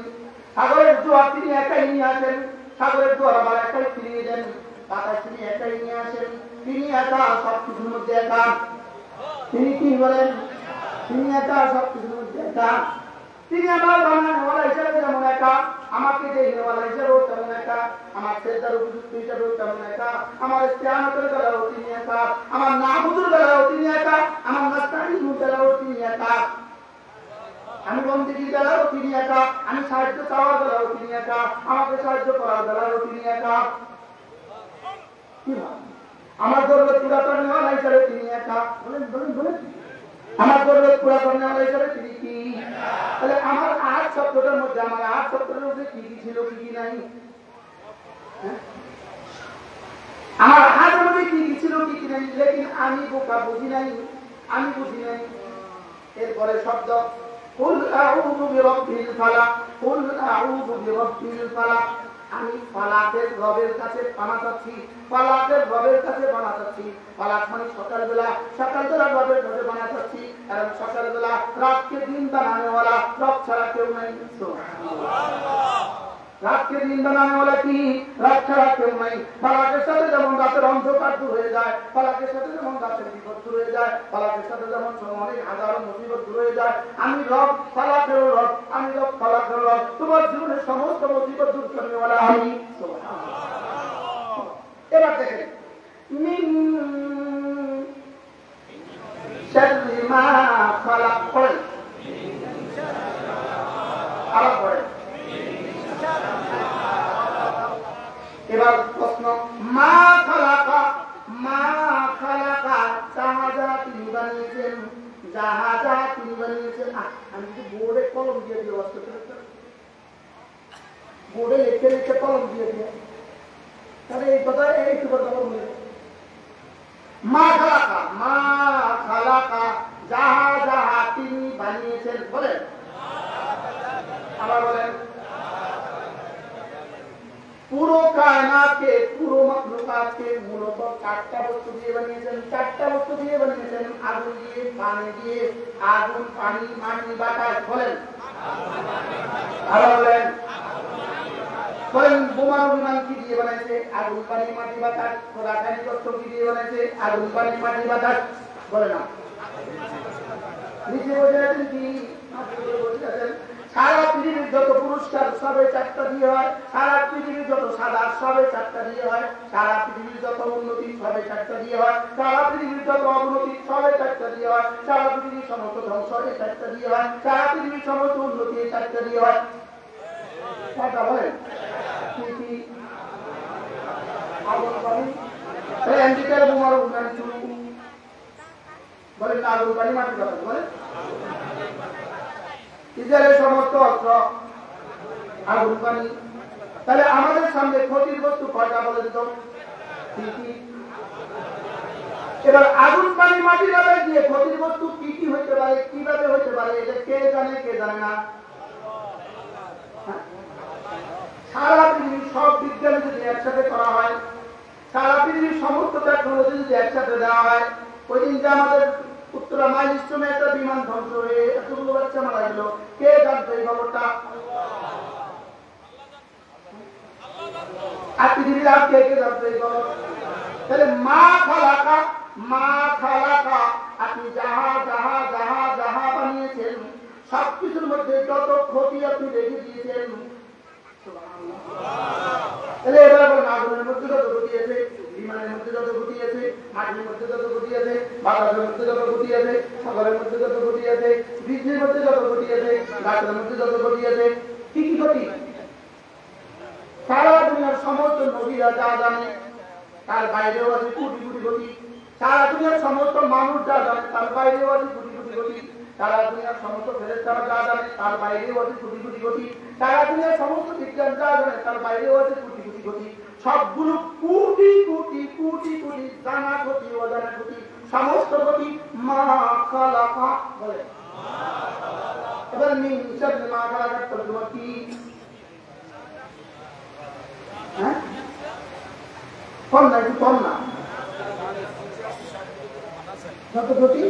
সাগরের জোয়ার তিনি একাই নিয়ে আসেন, সাগরের জোয়ার আবার একাই ফিরিয়ে দেন, বাতাস তিনি একাই নিয়ে আসেন। তিনি একা সবকিছুর মধ্যে একা। তিনি কি বলেন? তিনি একা সবকিছুর মধ্যে একা। তিনি আমার বানানোওয়ালা হিসাবে যেমন একা, আমাকে দেওয়ালা হিসাবেও তেমন একা, আমার শ্রেদ্ধার উপযুক্ত হিসাবেও তেমন একা, আমার স্ত্রীর বেলাও তিনি একা, আমার নাহুদুর বেলাও তিনি একা, আমার নাস্তানির বেলাও তিনি একা, আমি বন্দিগির বেলাও তিনি একা, আমি সাহায্য চাওয়ার বেলাও তিনি একা, আমাকে সাহায্য করার বেলাও তিনি একা। কি ভাব? আমার জরুরত পুরা করনেওয়ালা হিসাবে তিনি একা। বলেন বলেন বলেন, আমার জরুরত পুরা করনেওয়ালা হিসাবে তিনি কি? তাহলে আমার আট শব্দটার মধ্যে, আমার আট শব্দের মধ্যে কি কি ছিল কি কি নাই? আমার হাতের মধ্যে কি কি ছিল কি কি নাই? লেকিন আমি বোকা, বুঝি নাই, আমি বুঝি নাই। এরপরে শব্দ কুল আউযু বিরাব্বিল ফালাক, কুল আউযু বিরাব্বিল ফালাক। আমি ফালাকের রবের কাছে পানা চাচ্ছি, ফালাকের রবের কাছে পানা চাচ্ছি। ফালাক মানে সকালবেলা, সকালবেলা রবের কাছে পানা চাচ্ছি, কারণ সকালবেলা রাতকে দিন বানানোওয়ালা রব ছাড়া কেউ নাই। রাতকে দিন বানানোওয়ালা কি? রাত ছাড়া কেউ নাই। ফালাকের সাথে যেমন রাতের অন্ধকার দূর হয়ে যায়, ফালাকের সাথে যেমন রাতের বিপদ দূর হয়ে যায়, ফালাকের সাথে যেমন অনেক হাজারো মুসিবত দূর হয়ে যায়, আমি রব ফালাকেরও রব, আমি রব ফালাকেরও রব। তোমার জীবনের সমস্ত মুসিবত দূর করনেওয়ালা আমি। এবার দেখেন, মিন শাররি মা খালাক করেন, আলাপ করেন। এবার প্রশ্ন, মা খালাকা, মা খালাকা, যাহা যাহা তিনি বানিয়েছেন, যাহা যাহা তিনি বানিয়েছেন। আমি যদি বোর্ডে কলম দিয়ে দিয়ে ব্যবস্থা করে, বোর্ডে লিখে লিখে কলম দিয়ে দিয়ে, তাহলে এই কথা একটু কথা বলবে। মা খালাকা, মা খালাকা, যাহা যাহা তিনি বানিয়েছেন। বলেন, আবার বলেন। পুরো কায়নাতকে, পুরো মাখলুকাতকে মূলত চারটা বস্তু দিয়ে বানিয়েছেন। চারটা বস্তু দিয়ে বানিয়েছেন, আগুন দিয়ে, পানি দিয়ে। আগুন, পানি, মাটি, বাতাস। বলেন, আবার বলেন। বলেন, বোমা বিমান কি দিয়ে বানাইছে? আগুন, পানি, মাটি, বাতাস। রাসায়নিক অস্ত্র কি দিয়ে বানাইছে? আগুন, পানি, মাটি, বাতাস। বলে না, নিচে বসে আছেন কি? বসে আছেন। সারা পৃথিবীর যত পুরস্কার সবে চারটা দিয়ে হয়, সারা পৃথিবীর যত সাদা সবে চারটা দিয়ে হয়, সারা পৃথিবীর যত উন্নতি সবে চারটা দিয়ে হয়, সারা পৃথিবীর যত অবনতি সবে চারটা দিয়ে হয়, সারা পৃথিবীর সমস্ত ধ্বংস এই চারটা দিয়ে হয়, সারা পৃথিবীর সমস্ত উন্নতি এই চারটা দিয়ে হয়। কথা বলেন কি কি? আগুন, পানি, আমেরিকার বোমার উন্নয়ন শুরু। বলেন, আগুন, পানি, মাটি, বাতাস। বলেন, ইসরায়েলের সমস্ত অস্ত্র, আগুন, পানি। তাহলে আমাদের সামনে ক্ষতির বস্তু কয়টা বলে দিত? এবার আগুন, পানি, মাটি লাগাই দিয়ে ক্ষতির বস্তু কি কি হইতে পারে, কিভাবে হইতে পারে, এটা কে জানে কে জানে না? সারা পৃথিবীর সব বিজ্ঞান যদি একসাথে করা হয়, সারা পৃথিবীর সমস্ত টেকনোলজি যদি একসাথে দেওয়া হয়, ওই দিন যে আমাদের উত্তরা মাইলস্টোনে একটা বিমান ধ্বংস হয়ে এতগুলো বাচ্চা মারা গেল, কে জানতো এই খবরটা? আর পৃথিবীর আর কে কে জানতো এই খবর? তাহলে মা খালাকা, মা খালাকা, আপনি যাহা যাহা যাহা যাহা বানিয়েছেন সবকিছুর মধ্যে যত ক্ষতি আপনি রেখে দিয়েছেন। তাহলে এবার মাটির মধ্যে যত গতি আছে, বাতাসের মধ্যে যত গতি আছে, সাগরের মধ্যে যত গতি আছে, বৃষ্টির মধ্যে যত গতি আছে, গাছের মধ্যে যত গতি আছে, কি কি গতি? সারা দুনিয়ার সমস্ত নবীরা যা জানে তার বাইরেও আছে কোটি কোটি গতি। সারা দুনিয়ার সমস্ত মানুষ যা জানে তার বাইরেও আছে কোটি কোটি গতি। সারা দুনিয়ার সমস্ত ফেরেশতারা যা জানে তার বাইরেও আছে কোটি কোটি গতি। সারা দুনিয়ার সমস্ত বিজ্ঞান যা জানে তার বাইরেও আছে কোটি কোটি গতি। সবগুলো কোটি কোটি কোটি কোটি জানা গতি, অজানা গতি, সমস্ত গতি মা খালাকা বলে। এবার মিন শাররি মা খালাকা তর্জমা কি? হ্যাঁ, কম না, একটু কম না। যত গতি,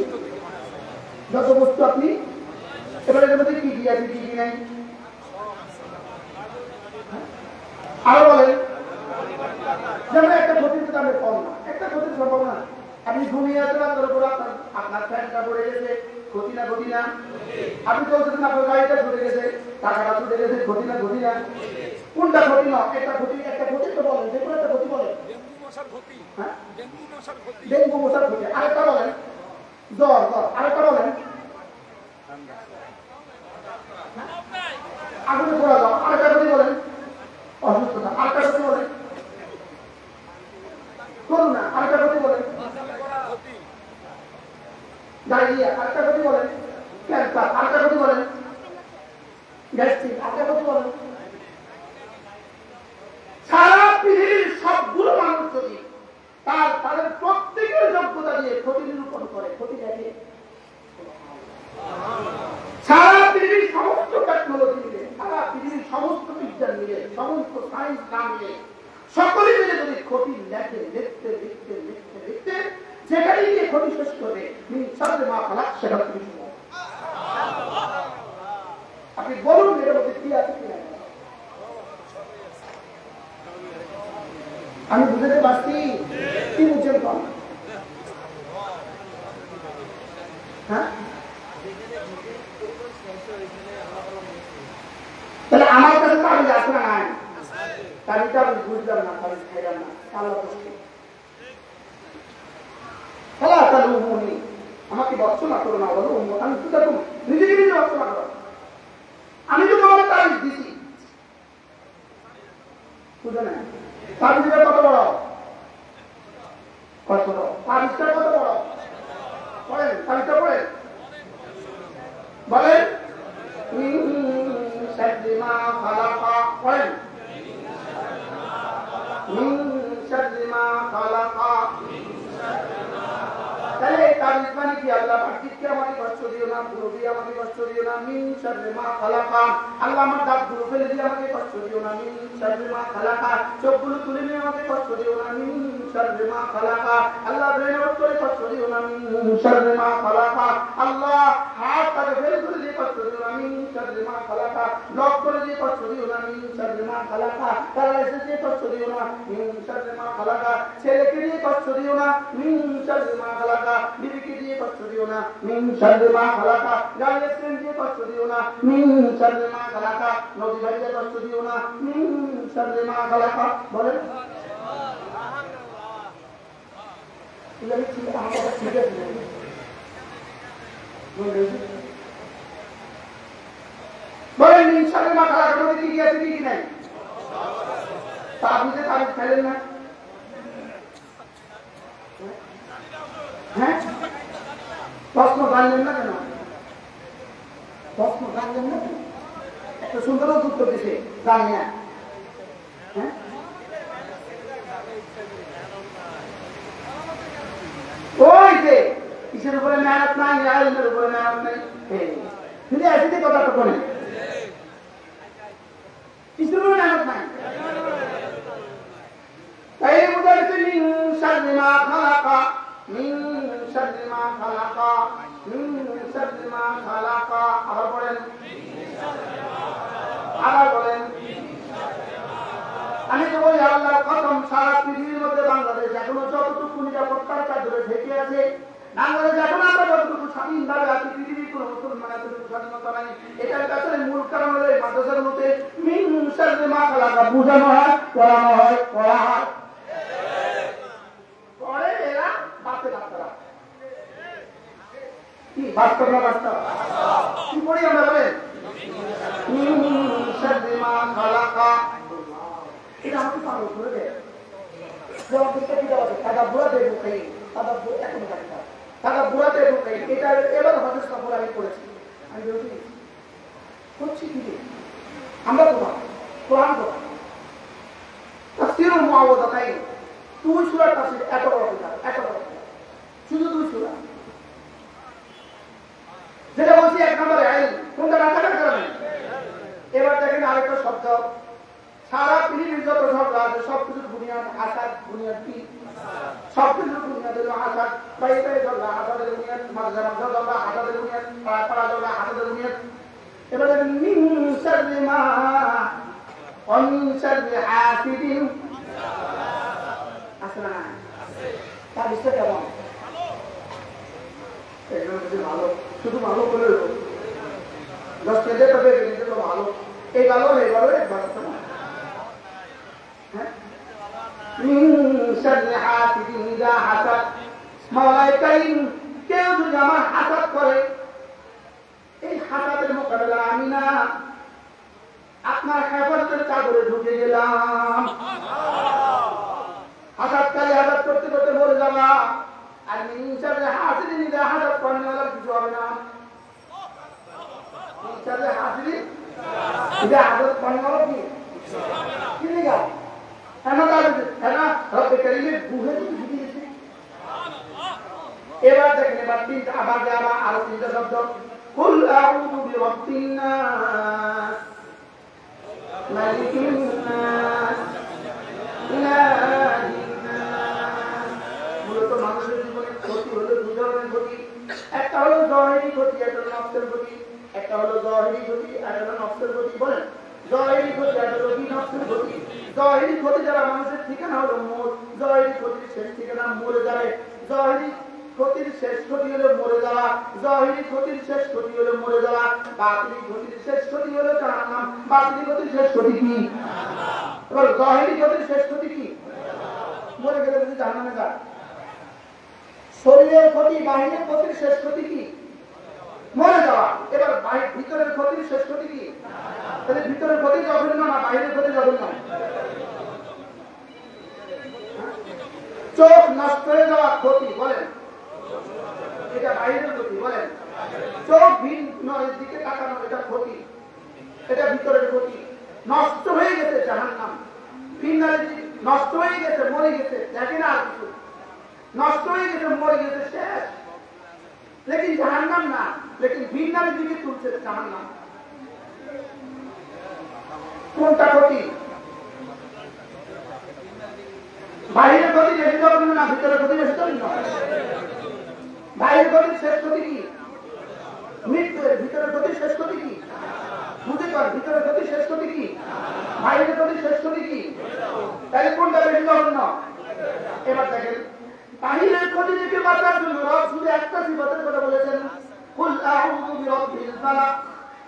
যত বস্তু আপনি, এবারে এর মধ্যে কি কি আছে কি কি নাই আরো বলেন। যেমন একটা ক্ষতির দামে কম না, একটা ক্ষতির সম্ভাবনা। আপনি ঘুমিয়ে আছেন, আপনার উপর আপনার ফ্যানটা পড়ে গেছে, ক্ষতি না ক্ষতি না? আপনি চলতেছেন, আপনার গাড়িটা ছুটে গেছে, টাকাটা ছুটে গেছে, ক্ষতি না ক্ষতি না? কোনটা ক্ষতি না? একটা ক্ষতি, একটা ক্ষতি তো বলেন, যে কোনো একটা ক্ষতি বলেন। হ্যাঁ, ডেঙ্গু মশার ক্ষতি। আরেকটা বলেন জ্বর, জ্বর। আরেকটা বলেন আগুনে পোড়া যাওয়া। আরেকটা ক্ষতি বলেন অসুস্থতা। আরেকটা ক্ষতি বলেন করোনা। আরেকটা ক্ষতি বলেন ডায়রিয়া। আরেকটা ক্ষতি বলেন ক্যান্সার। আরেকটা ক্ষতি বলেন গ্যাস্ট্রিক। আরেকটা ক্ষতি বলেন। সারা পৃথিবীর সবগুলো মানুষ যদি তাদের প্রত্যেকের যোগ্যতা দিয়ে ক্ষতি নিরূপণ করে, ক্ষতি দেখে সারা পৃথিবীর সমস্ত টেকনোলজি মিলে, সারা পৃথিবীর সমস্ত বিজ্ঞান মিলে, সমস্ত সায়েন্স না মিলে, সকলে মিলে যদি ক্ষতি লেখে, লিখতে লিখতে লিখতে লিখতে যেখানে গিয়ে ক্ষতি শেষ করে মা খালাক সেটা তুমি শুনো। আপনি বলুন এর মধ্যে কি আছে কি না? আমি বুঝতে পারছি কি বুঝছেন কম? হ্যাঁ, তাহলে আমার কাছে তাবিজ আছে না নাই? তাবিজটা আমি বুঝলাম না, তাবিজ খাইলাম না, আল্লাহ বলছে খেলা চালু মনি আমাকে বর্ষনা করো না, বলো আমি কি করবো? নিজেকে নিজে বর্ষনা করো। আমি তো তোমাকে তাবিজ দিছি, বুঝো না? তাবিজটা কত বড়, কত বড় তাবিজটা, কত বড় বলেন? তাবিজটা পড়েন, বলেন মা খালাকা, বলেন মা খালাকা। তাহলে তাবিজ মানে কি? আল্লাহ পাককে আমাকে কষ্ট দিও না, নবী আমাকে কষ্ট দিও না, মিন শাররি মা খালাকা। আল্লাহ আমার দাঁতগুলো ফেলে দিয়ে আমাকে কষ্ট দিও না, মিন শাররি মা খালাকা। চোখগুলো তুলে নিয়ে আমাকে কষ্ট দিও না, মিন শাররি মা খালাকা। আল্লাহ ব্রেন আউট করে কষ্ট দিও না, মিন শাররি মা খালাকা। আল্লাহ হাতটাকে ফেলে তুলে দিয়ে কষ্ট দিও না, মিন শাররি মা খালাকা। লক করে দিয়ে কষ্ট দিও না, মিন শাররি মা খালাকা। প্যারালাইসিস দিয়ে কষ্ট দিও না, মিন শাররি মা খালাকা। ছেলেকে দিয়ে কষ্ট দিও না, মিন শাররি মা খালাকা। বিবিকে দিয়ে কষ্ট দিও না, মিন শাররি মা খালাকা। গাড়ি অ্যাক্সিডেন্ট দিয়ে কষ্ট দিও না, মিন শাররি মা খালাকা। নদী ভাইয়া কষ্ট দিও না, মিন শাররি মা খালাকা। বলেন ঠিক আছে? বলেন মিন শাররি মা খালাকার মধ্যে কি কি আছে কি কি নাই? তা আপনি যে তাবিজ খাইলেন না, হ্যাঁ, প্রশ্ন জানলেন না কেন? প্রশ্ন জানলেন না কেন? একটা সুন্দর উত্তর দিছে জানি না। হ্যাঁ, ওই যে কিসের উপরে মেহনত নাই, আইনের উপরে মেহনত নাই। যদি আসিতে কথা তো বলে কিসের উপরে মেহনত নাই। তাই বোঝা গেছে মিন শাররি মা খালাকা, মিন শাররি মা খালাকা, মিন শাররি মা খালাকা। আবার বলেন, আবার বলেন। আমি তো বলি আল্লাহর কসম, সারা পৃথিবীর মধ্যে বাংলাদেশ এখনো যতটুকু নিরাপত্তার চাদরে ঢেকে আছে, বাংলাদেশ এখন আমরা যতটুকু স্বাধীনভাবে আছি, পৃথিবীর কোন মুসলমান এতটুকু স্বাধীনতা নাই। এটার কাছে মূল কারণ হলো এই মাদ্রাসার মধ্যে মিন শাররি মা খালাকা বোঝানো হয়, পড়ানো হয়, পড়া হয়। পরে এরা বাস্তব না বাস্তব? কি পড়ি আমরা বলেন? এটা আমাকে পাগল করে দেয়। যেমন তারা বুড়াতে ঢুকাই, তারা এখন তারা বুড়াতে ঢুকাই, এটা এবার হজর সফর আমি করেছি। আমি করছি কি আমরা তো কোরআন তো তাফসীরুল মুআওয়াযাতাইন, দুই সূরা তাফসীর, এত বড় কিতাব, এত বড় শুধু দুই সূরা। যেটা বলছি এক নম্বরে আইন, কোনটা রাখা কারণে। এবার দেখেন আরেকটা শব্দ, সারা পৃথিবীর যত ঝগড়া আছে সবকিছুর বুনিয়াদ আসাদ, বুনিয়াদ কি? সবকিছুর বুনিয়াদ হলো আসাদ। বাইরে ঝগড়া আসাদের বুনিয়াদ, মাঝে মাঝে ঝগড়া আসাদের বুনিয়াদ, পাড়া ঝগড়া আসাদের বুনিয়াদ। এবার দেখেন মিন শাররি মা ওয়া মিন শাররি হাসিদিন, আছে না? তার বিষয় কেমন? ভালো, শুধু ভালো বলে দশ কেজি তবে ভালো, এই ভালো এই ভালো একবার কেউ যদি আমার হাসাদ করে, এই হাসাদের মোকাবেলা আমি না আপনার হেফাজতের চাদরে ঢুকে গেলাম। হাসাদকারী হাসাদ করতে করতে মরে যাবা, আর মিনসারে হাসিদিন ইদা হাসাদ করেনার কিছু হবে না। মিনসারে হাসিদিন ইদা হাসাদ করেনার কি লেগা? এবার দেখেন, এবার তিনটা আবার আরো তিনটা শব্দ, কুল আউযু বিরাব্বিন নাস মালিকিন নাস ইলাহিন নাস। মূলত মানুষের জীবনে ক্ষতি হলো দুই ধরনের ক্ষতি, একটা হলো যাহিরি ক্ষতি, একটা হলো নফসের ক্ষতি। একটা হলো যাহিরি ক্ষতি, আর একটা হলো নফসের ক্ষতি। বলেন যাহিরি ক্ষতি আর হলো কি নফসের ক্ষতি? যাহিরি ক্ষতি যারা মানুষের ঠিকানা হলো মোর, যাহিরি ক্ষতির শেষ ঠিকানা মরে যাবে। যাহিরি ক্ষতির শেষ ক্ষতি হলো মরে যাওয়া, যাহিরি ক্ষতির শেষ ক্ষতি হলো মরে যাওয়া। বাতিলি ক্ষতির শেষ ক্ষতি হলো জাহান্নাম। বাতিলি ক্ষতির শেষ ক্ষতি কি? এবার যাহিরি ক্ষতির শেষ ক্ষতি কি? মরে গেলে যদি জাহান্নামে যায়। শরীরের ক্ষতি, বাহিরের ক্ষতির শেষ ক্ষতি কি? মরে যাওয়া। এবার ভিতরের ক্ষতির শেষ ক্ষতি কি? তাহলে ভিতরের ক্ষতি যাবেন না, বাইরের ক্ষতি যাবেন না। চোখ নষ্ট হয়ে যাওয়া ক্ষতি, বলেন এটা বাইরের ক্ষতি। বলেন চোখ ভিন্ন দিকে তাকানো, এটা ক্ষতি, এটা ভিতরের ক্ষতি। নষ্ট হয়ে গেছে জাহান্নাম, নষ্ট হয়ে গেছে, মরে গেছে, দেখে না আর কিছু, নষ্ট হয়ে গেছে, মরে গেছে, শেষ। লেকিন জাহান্নাম না, লেকিন ভিন্নার দিকে তুলছে জাহান্নাম। কোনটা ক্ষতি? বাইরের ক্ষতি বেশি যাবেন না, ভিতরের ক্ষতি বেশি যাবেন না। বাইরের ক্ষতির শেষ ক্ষতি কি? মৃত্যু। ভিতরের ক্ষতির শেষ ক্ষতি কি? বুঝতে পার, ভিতরের ক্ষতির শেষ ক্ষতি কি? বাইরের ক্ষতির শেষ ক্ষতি কি? তাহলে কোনটা বেশি যাবেন না? এবার দেখেন, বাহিরের ক্ষতি থেকে বাঁচার জন্য রব শুধু একটা সিফাতের কথা বলেছেন, কুল আউযু বিরাব্বিল ফালাক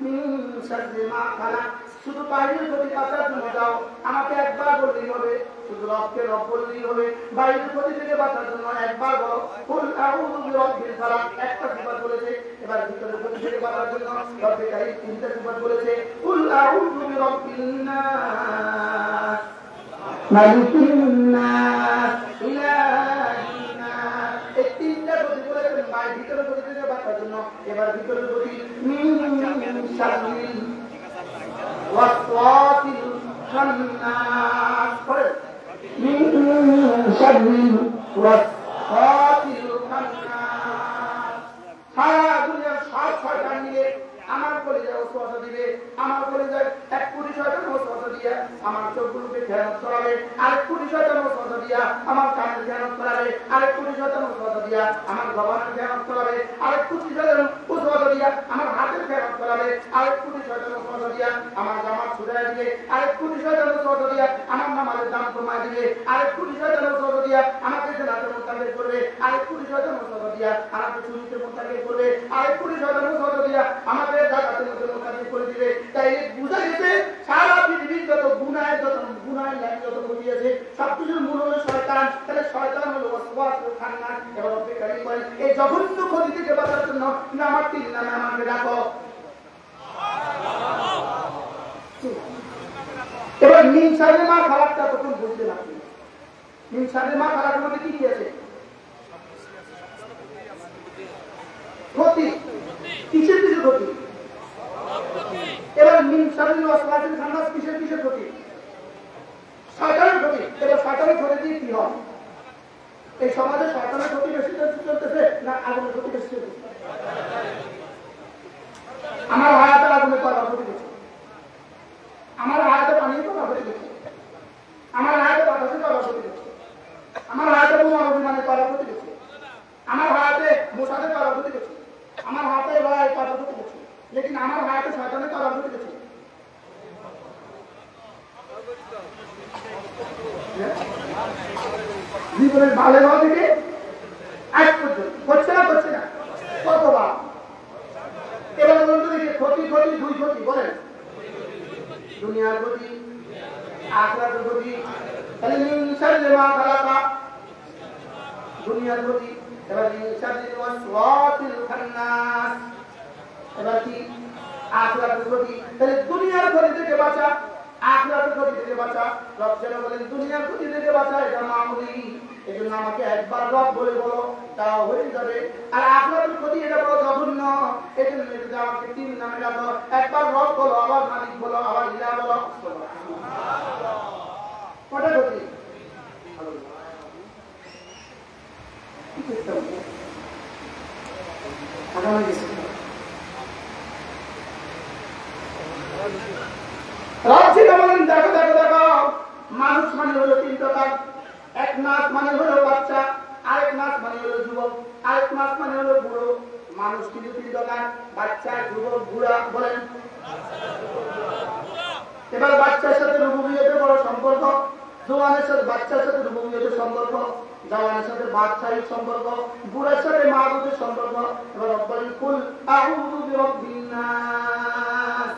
মিন শাররি মা খালাক। শুধু বাহিরের ক্ষতি বাঁচার জন্য যাও, আমাকে একবার বললেই হবে, শুধু রবকে রব বললেই হবে। বাহিরের ক্ষতি থেকে বাঁচার জন্য একবার বলো কুল আউযু বিরাব্বিল ফালাক, একটা সিফাত বলেছে। এবার ভিতরের ক্ষতি থেকে বাঁচার জন্য রব্বে কারীম তিনটা সিফাত বলেছে, কুল আউযু বিরাব্বিন নাস মালিকিন নাস ইলাহিন নাস। এই তিনটা ক্ষতি বলেছেন ভিতরের ক্ষতি থেকে বাঁচার জন্য। এবার ভিতরের ক্ষতি মিন শাররিল ওয়াসওয়াসিল খান্নাস, পড়েন মিন শাররিল ওয়াসওয়াসিল খান্নাস। সারা দুনিয়ার সব শয়তান মিলে আমার কলিজায় ওয়াসওয়াসা দিবে, আমার কলিজায় 1 কোটি শয়তান ওয়াসওয়াসা দিয়ে আমার চোখগুলোকে খেয়ানত করাবে, 1 কোটি শয়তান ওয়াসওয়াসা দিয়া আমার কানের খেয়ানত করাবে, 1 কোটি শয়তান ওয়াসওয়াসা দিয়া আমার জবানের খেয়ানত করাবে, 1 কোটি শয়তান ওয়াসওয়াসা দিয়া আমার হাতের খেয়ানত করাবে, 1 কোটি শয়তান ওয়াসওয়াসা দিয়া আমার জামাত ছুড়ায় দিবে, 1 কোটি শয়তান ওয়াসওয়াসা দিয়া আমার নামাজের দাম কমায় দিবে, 1 কোটি শয়তান ওয়াসওয়াসা দিয়া আমাকে জান্নাতের মুতাবিক করবে, 1 কোটি শয়তান ওয়াসওয়াসা দিয়া আমাকে চুরিতে মুতাবিক করবে, 1 কোটি শয়তান ওয়াসওয়াসা দিয়া আমাকে জাকাতের মুতাবিক করে দিবে। তাই বুঝা গেছে সারা পৃথিবীর যত গুনাহের ল্যাং যত ঘটিয়েছে সবকিছুর মূল হলো শয়তান। তাহলে শয়তান হলো ওয়াসওয়াসুল খান্নাস। এবার রব্বে কারীম বলেন এই জঘন্য ক্ষতি থেকে বাঁচার জন্য তুমি আমার তিন নামে আমাকে ডাকো। এবার মিন শাররি মা খালাকটা তখন বুঝলেন আপনি। মিন শাররি মা খালাকের মধ্যে কি আছে? ক্ষতি। কিসের কিসের ক্ষতি? এবার মিন শাররি ওয়াসওয়াসিল খান্নাস কিসের কিসের ক্ষতি? শয়তানের ক্ষতি। এবার শয়তানের ক্ষতি দিয়ে কি হয়? এই সমাজে শয়তানের ক্ষতি বেশি চলতেছে না আগুনের ক্ষতি বেশি চলতেছে? আমার হায়াতের আগুনে করা ক্ষতি করছে, আমার হায়াতে পানির করা ক্ষতি করছে, আমার হায়াতে বাতাসে করা ক্ষতি করছে, আমার হায়াতে বোমা অভিমানে করা ক্ষতি করছে, আমার হায়াতে মোসাদের করা ক্ষতি করছে, আমার হাতে রায় করা ক্ষতি করছে, লেকিন আমার হায়াতে শয়তানের করা ক্ষতি করছে। জীবনের ভালো হওয়া থেকে আজ পর্যন্ত করছে না করছে না কতবার? এবার বলুন তো দেখি ক্ষতি ক্ষতি দুই ক্ষতি বলেন, দুনিয়ার ক্ষতি আখিরাতের ক্ষতি। তাহলে মিন শাররি মা খালাকা দুনিয়ার ক্ষতি। এবার মিন শাররি ওয়াসওয়াসিল খান্নাস এবার কি আখিরাতের ক্ষতি। তাহলে দুনিয়ার ক্ষতি থেকে বাঁচা, আখিরাতের ক্ষতি থেকে বাঁচা। রব যেন বলেন দুনিয়ার ক্ষতি থেকে বাঁচা এটা মামুলি, এজন্য আমাকে একবার রব বলে বলো তাও হয়ে যাবে। আর আখিরাতের ক্ষতি এটা বড় জঘন্য, এজন্য যদি আমাকে তিন নামে ডাকো, একবার রব বলো, আবার মালিক বলো, আবার ইলাহ বলো। কটা ক্ষতি? বলেন দেখো দেখো দেখো, মানুষ মানে হলো তিন প্রকার। এক মাস মানে হলো বাচ্চা, আরেক মাস মানে হলো যুবক, আরেক মাস মানে হলো বুড়ো। মানুষ কিন্তু তিন প্রকার, বাচ্চা, যুবক, বুড়া। বলেন এবার বাচ্চার সাথে রুবুবিয়তের বড় সম্পর্ক, জওয়ানের সাথে বাচ্চার সাথে রুবুবিয়তের সম্পর্ক, জওয়ানের সাথে বাদশাহীর সম্পর্ক, বুড়ার সাথে মাবুদের সম্পর্ক। এবার বলেন কুল আউযু বিরাব্বিন নাস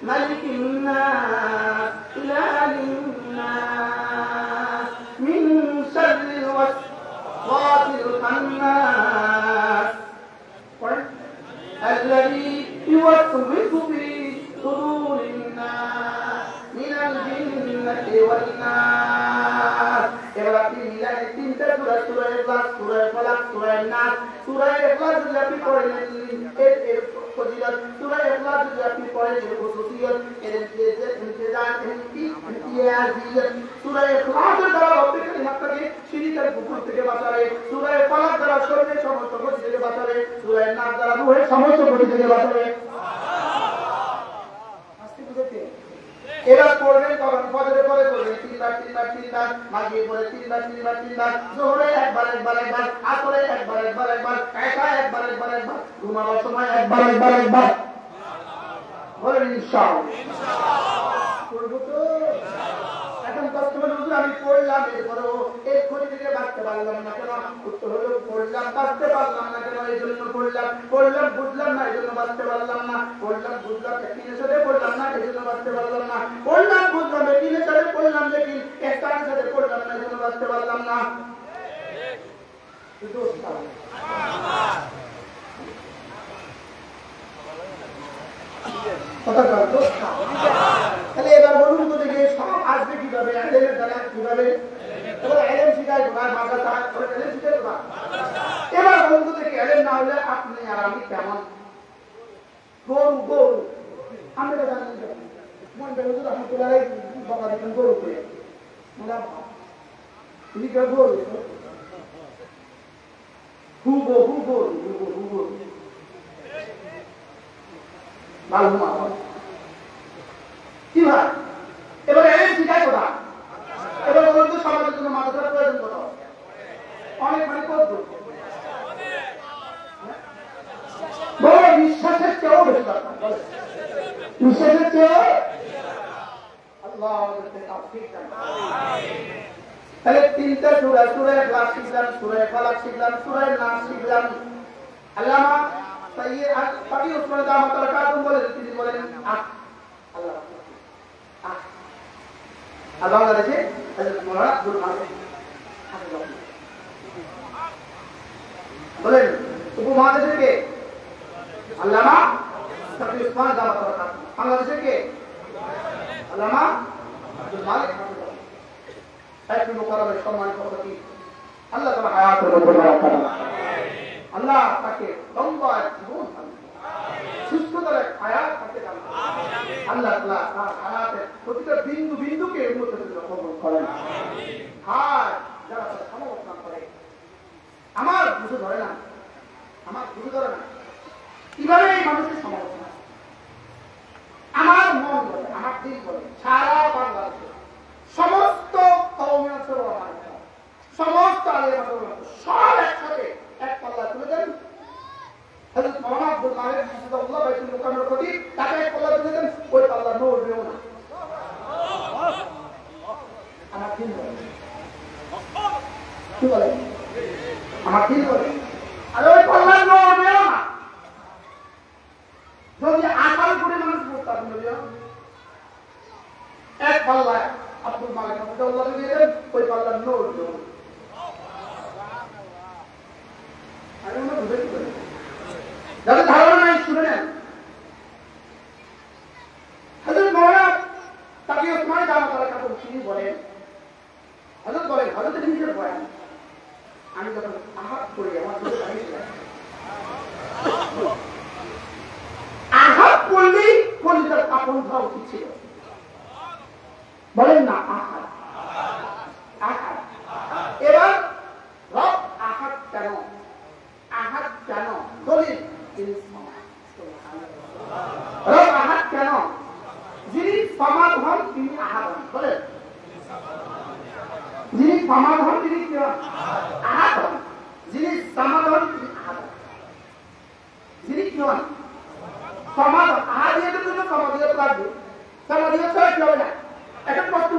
মালিকিন নাস ইলাহিন নাস মিন শাররিল ওয়াসওয়াসিল খান্নাস الذي يوسوس في صدور الناس من الجنة والناس। এবার আপনি মিলানে তিনটা সূরা, সূরা ইখলাস, সূরা ফালাক, সূরা নাস। সূরা ইখলাস যদি আপনি পড়েন এর ফজিলত, সূরা ইখলাস যদি আপনি পড়েন এর খুশুসিয়ত, এর ইমতিজাজ, ইমতিয়াজিয়ত। সূরা ইখলাসের দ্বারা রব্বে কারীম আপনাকে শিরকের কুফর থেকে বাঁচাবে, সূরা ফালাক দ্বারা শরীরের সমস্ত ক্ষতি থেকে বাঁচাবে, সূরা নাস দ্বারা রূহের সমস্ত ক্ষতি থেকে বাঁচাবে। এবার পড়বেন তখন ফজরের পরে পড়বেন তিনবার তিনবার তিনবার, মাগরিবে পরে তিনবার তিনবার তিনবার, যোহরে একবার একবার একবার, আসরে একবার একবার একবার, এশায় একবার একবার একবার, ঘুমাবার সময় একবার একবার একবার। বলেন ইনশাআল্লাহ পড়বো তো। এখন কষ্ট হলো হুজুর আমি পড়লাম এরপরেও এই ক্ষতি থেকে বাঁচতে পারলাম না কেন? উত্তর হলো পড়লাম বাঁচতে পারলাম না কেন? এই জন্য পড়লাম, পড়লাম বুঝলাম না এই জন্য বাঁচতে পারলাম না, পড়লাম বুঝলাম একদিনের সাথে পড়লাম না এই জন্য বাঁচতে পারলাম না, পড়লাম বুঝলাম একদিনের সাথে পড়লাম লেকিন একটার সাথে পড়লাম না এই জন্য বাঁচতে পারলাম না। তাহলে এবার বলুন তো দেখে সব আসবে কিভাবে? এলেমের দ্বারা কিভাবে? এবার এলেম শিখায় কোথায়? মাদ্রাসা। এলেম শিখায় কোথায়? এবার বলুন তো দেখে এলেম না হলে আপনি আর আমি কেমন? গরু গরু আমরা জানেন মনটা হুজুর রহমতুল্লাহ বাবা দিবেন গরু করে গরু হুগো হুগো হুগো হুগো মালুমা কি ভাই? এবার এলেম শিখায় কোথায়? এবার বলুন তো সমাজের জন্য মাদ্রাসার প্রয়োজন কত? অনেক মানে কত? বড় বিশ্বাসের চেয়েও বেশি দরকার। বলে বিশ্বাসের চেয়ে আল্লাহ আমাদেরকে তাওফিক দান করুন। তাহলে তিনটা সূরা, সূরা ইখলাস শিখলাম, সূরা ফালাক শিখলাম, সূরা নাস শিখলাম। আল্লামা সাইয়্যিদ ফাকি উসমান দামাত বরকাতুহু বলেন, তিনি বলেন আল্লাহ আর বাংলাদেশে হযরত মাওলানা আব্দুল কাদের বলেন উপমহাদেশের কে? আল্লামা তাকি উসমান দাওয়াত রাখাত। বাংলাদেশের কে? আল্লামা আব্দুল মালিক হাফিজাহুল্লাহ। একটি মুকাররমের সম্মানিত অতিথি আল্লাহ তাআলা হায়াতের মধ্যে বারাকাত দান। আল্লাহ তাকে লম্বা জীবন দান, সুস্থতার এক হায়াত তাকে দান। আল্লাহ তাআলা তার হায়াতের প্রতিটা বিন্দু বিন্দুকে উন্নতির জন্য কবুল করেন। আর যারা তার সমালোচনা করে, আমার বুঝে ধরে না, আমার বুঝে ধরে না, কিভাবে এই মানুষের সমালোচনা, আমার মন বলে, আমার দিল বলে, সারা বাংলাদেশে সমস্ত কওমিয়ত সমস্ত আলেম সব একসাথে এক পাল্লা তুলে দেন। হযরত মাওলানা আব্দুল মালিক হাফিজাহুল্লাহ বাইতুল মুকাররমের প্রতি তাকে এক পাল্লা তুলে দেন, ওই পাল্লা নড়বেও না। আমার দিল বলে, কি বলে? আমার দিল বলে, আর ওই পাল্লা নড়বেও না। যদি আকাল করে মানুষ বলতাম এক পাল্লায় আব্দুল মালিক হাফিজাহুল্লাহ দিয়ে দেন, ওই পাল্লা নড়বেও না। যাদের ধারণা নাই শুনে নেন। হযরত মাওলানা তাকি উসমান দাওয়াত রাখাত তিনি বলেন, হযরত বলেন, হযরত নিজের বয়ান, আমি যখন আহাত করি আমার চোখে পানি ছিল, আহাত করলেই কলিজার কাঁপন ধরা উচিত ছিল। বলেন না আহাত, আহাত। এবার রব আহাত কেন? আহাত কেন? দলিল রব আহাত কেন? যিনি সমাদ হন তিনি আহাত হন। বলেন, যিনি সমাদ হন তিনি কি হন? আহাত হন। যিনি সমাদ হন তিনি আহাত হন। যিনি কি হন? সমাদ। আহাদিয়াতের জন্য সমাদিয়ত লাগবে, সমাদিয়ত ছাড়া কি হবে না? একটা প্রশ্ন